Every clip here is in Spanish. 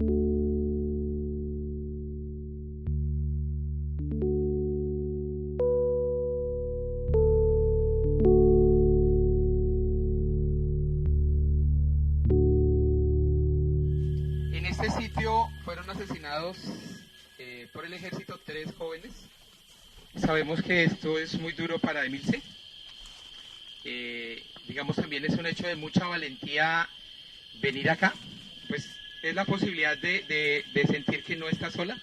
En este sitio fueron asesinados por el ejército 3 jóvenes. Sabemos que esto es muy duro para Emilce. Digamos, también es un hecho de mucha valentía venir acá. Pues es la posibilidad de sentir que no está sola,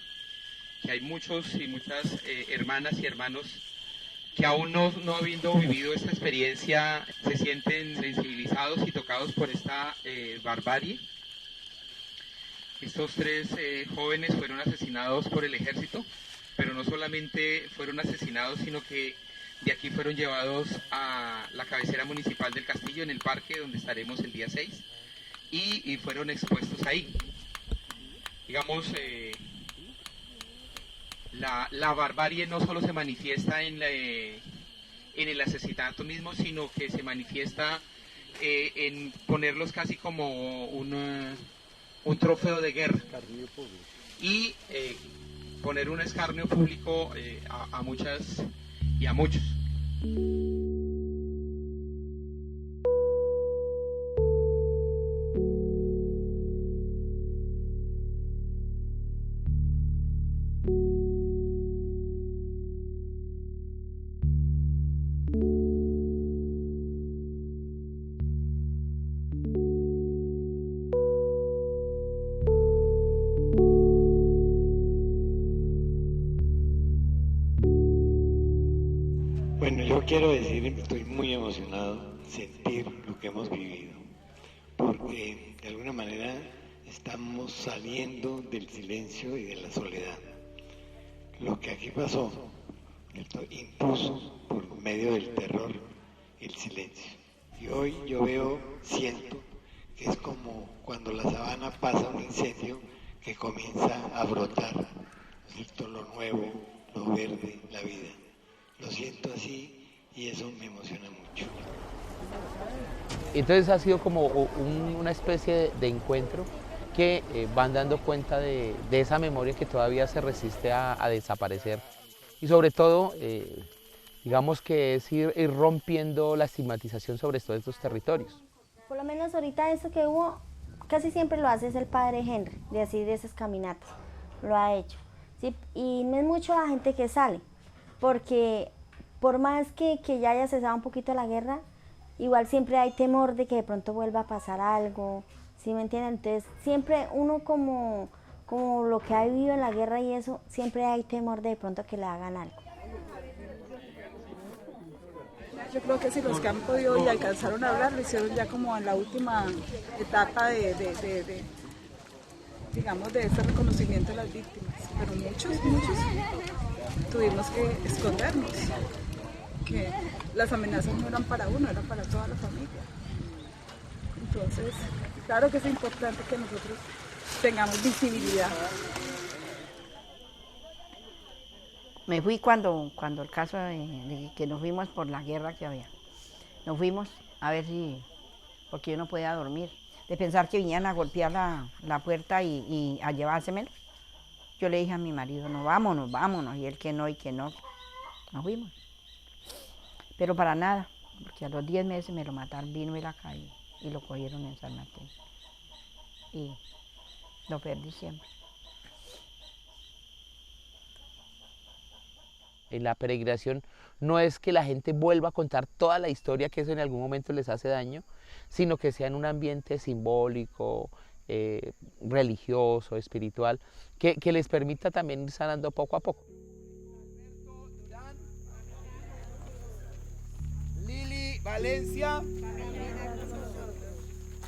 que hay muchos y muchas hermanas y hermanos que aún no habiendo vivido esta experiencia se sienten sensibilizados y tocados por esta barbarie. Estos 3 jóvenes fueron asesinados por el ejército, pero no solamente fueron asesinados, sino que de aquí fueron llevados a la cabecera municipal del Castillo, en el parque donde estaremos el día 6, y fueron expuestos ahí. Digamos, la barbarie no solo se manifiesta en el asesinato mismo, sino que se manifiesta en ponerlos casi como un trofeo de guerra y poner un escarnio público a muchas y a muchos. Bueno, yo quiero decir, estoy muy emocionado de sentir lo que hemos vivido, porque de alguna manera estamos saliendo del silencio y de la soledad. Lo que aquí pasó, ¿cierto?, impuso por medio del terror el silencio. Y hoy yo siento que es como cuando la sabana pasa un incendio que comienza a brotar, ¿cierto?, lo nuevo, lo verde, la vida. Lo siento así y eso me emociona mucho. Entonces ha sido como una especie de encuentro que van dando cuenta de esa memoria que todavía se resiste a desaparecer. Y sobre todo, digamos que es ir rompiendo la estigmatización sobre todos estos territorios. Por lo menos ahorita eso que hubo, casi siempre lo hace el padre Henry, de esas caminatas, lo ha hecho. ¿Sí? Y no es mucho la gente que sale, porque por más que ya haya cesado un poquito la guerra, igual siempre hay temor de que de pronto vuelva a pasar algo, ¿sí me entienden? Entonces siempre uno como lo que ha vivido en la guerra y eso, siempre hay temor de pronto que le hagan algo. Yo creo que si los que han podido y alcanzaron a hablar lo hicieron ya como en la última etapa digamos, de este reconocimiento de las víctimas, pero muchos tuvimos que escondernos, que las amenazas no eran para uno, eran para toda la familia. Entonces, claro que es importante que nosotros tengamos visibilidad. Me fui cuando el caso de que nos fuimos por la guerra que había. Nos fuimos a ver si, porque yo no podía dormir, de pensar que vinían a golpear la puerta y a llevárseme. Yo le dije a mi marido, no, vámonos, y él que no, nos fuimos. Pero para nada, porque a los 10 meses me lo mataron, vino él acá y lo cogieron en San Martín. Y lo perdí siempre. En la peregrinación no es que la gente vuelva a contar toda la historia que eso en algún momento les hace daño, sino que sea en un ambiente simbólico, religioso, espiritual, que les permita también ir sanando poco a poco. Lili Valencia,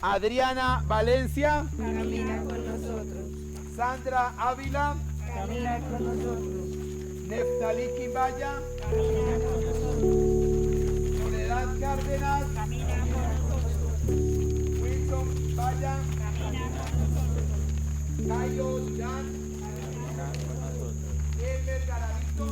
Adriana Valencia, camina con nosotros. Sandra Ávila, Camina con nosotros. Neftalí Quimbaya, Camina con nosotros. Soledad Cárdenas, Camina con nosotros. Wilson Quimbaya, Camina con nosotros. Cayo Durán, Camina con nosotros. Elmer Garavito,